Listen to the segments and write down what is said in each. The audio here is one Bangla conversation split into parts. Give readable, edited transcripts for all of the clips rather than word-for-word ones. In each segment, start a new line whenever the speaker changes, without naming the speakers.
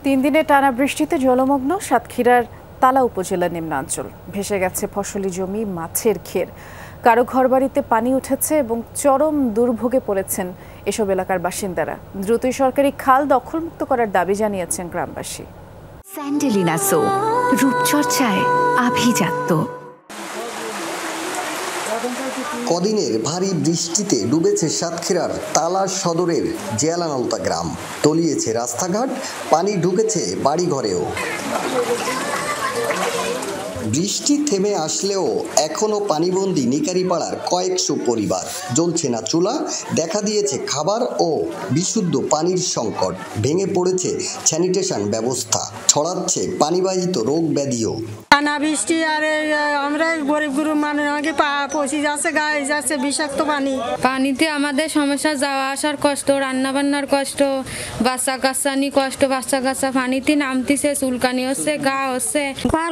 3 দিনের টানা বৃষ্টিতে জলমগ্ন সাতক্ষীরার তালা উপজেলার নিম্নাঞ্চল। ভেসে গেছে ফসলি জমি, মাছের ঘের। কারো ঘরবাড়িতে পানি উঠেছে এবং চরম দুর্ভোগে পড়েছেন এসব এলাকার বাসিন্দারা। দ্রুতই সরকারি খাল দখলমুক্ত করার দাবি জানিয়েছেন গ্রামবাসী।
স্যান্ডেলিনা সো, রূপচর্চায় আভিজাত্য।
কদিনের ভারী বৃষ্টিতে ডুবেছে সাতক্ষীরার তালা সদরের জিয়ালানলতা গ্রাম। তলিয়েছে রাস্তাঘাট, পানি ঢুকেছে বাড়িঘরেও। বৃষ্টি থেমে আসলেও এখনো পানিবন্দী নিকারিপাড়ার কয়েকশো পরিবার। জ্বলছে না চুলা, দেখা দিয়েছে খাবার ও বিশুদ্ধ পানির সংকট। ভেঙে পড়েছে স্যানিটেশন ব্যবস্থা, ছড়াচ্ছে পানিবাহিত রোগ ব্যাধিও।
টানা বৃষ্টি আর আমরা গরিব গরিব মানুষ, আমাকে পা পচি যাচ্ছে, গায়ে যাচ্ছে বিষাক্ত
পানিতে আমাদের সমস্যা, যাওয়া আসার কষ্ট, রান্না বান্নার কষ্ট, বাচ্চা কাচ্চা নিয়ে কষ্ট। বাচ্চা কাচ্চা পানিতে নামতেছে, চুলকানি হচ্ছে, গা হচ্ছে।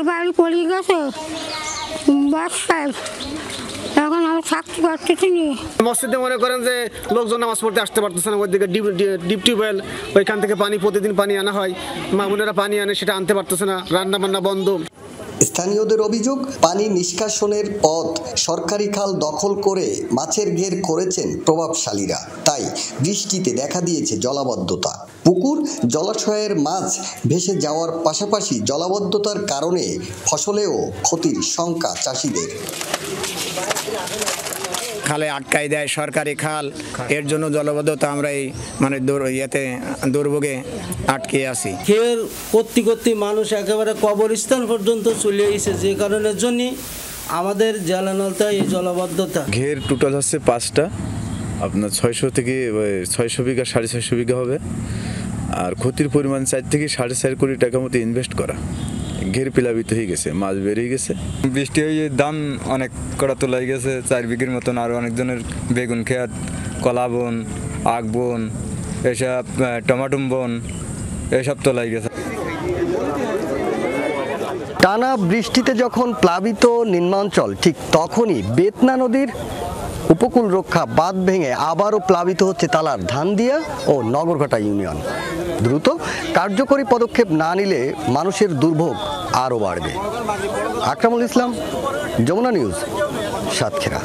বাড়ি পড়ে গেছে বাসায়, এখন আমি থাকতে পারতেছি না।
মসজিদে মনে করেন যে লোকজন নামাজ পড়তে আসতে পারতেছে না, ওইদিকে ডিপ টিউবওয়েল, ওইখান থেকে প্রতিদিন পানি আনা হয়, মামুনেরা পানি আনে, সেটা আনতে পারতেছে না, রান্না বান্না বন্ধ।
স্থানীয়দের অভিযোগ, পানি নিষ্কাশনের পথ সরকারি খাল দখল করে মাছের ঘের করেছেন প্রভাবশালীরা। তাই বৃষ্টিতে দেখা দিয়েছে জলাবদ্ধতা। পুকুর, জলাশয়ের মাছ ভেসে যাওয়ার পাশাপাশি জলাবদ্ধতার কারণে ফসলেও ক্ষতির শঙ্কা চাষিদের।
খালে আটকাই দেয় সরকারি খাল, এর জন্য জলবদ্ধতা আমরা এই দুর্ভোগে আটকে আছি।
ঘের করতে করতে মানুষ একেবারে কবরস্থান পর্যন্ত চলে এসেছে, যে কারণের জন্য আমাদের জিয়ালানলতা এই জলবদ্ধতা।
ঘের টোটাল হচ্ছে 5টা, আপনার 600 থেকে 600 বিঘা, 650 বিঘা হবে। আর ক্ষতির পরিমাণ 4 থেকে 4.5 কোটি টাকা মতো ইনভেস্ট করা। ঘের প্লাবিত হয়ে গেছে, মাছ বেরিয়ে গেছে।
বৃষ্টি হয়ে ধান অনেক কটা তোলাই গেছে, 4 বিঘের মতন। আরও অনেকজনের বেগুন ক্ষেত, কলা বন, আখ বন, এসব টমাটো বন, এসব তোলাই গেছে।
টানা বৃষ্টিতে যখন প্লাবিত নিম্নাঞ্চল, ঠিক তখনই বেতনা নদীর উপকূল রক্ষা বাঁধ ভেঙে আবারও প্লাবিত হচ্ছে তালার ধানদিয়া ও নগরঘাটা ইউনিয়ন। দ্রুত কার্যকরী পদক্ষেপ না নিলে মানুষের দুর্ভোগ আরও বাড়বে। আকরামুল ইসলাম, যমুনা নিউজ, সাতক্ষীরা।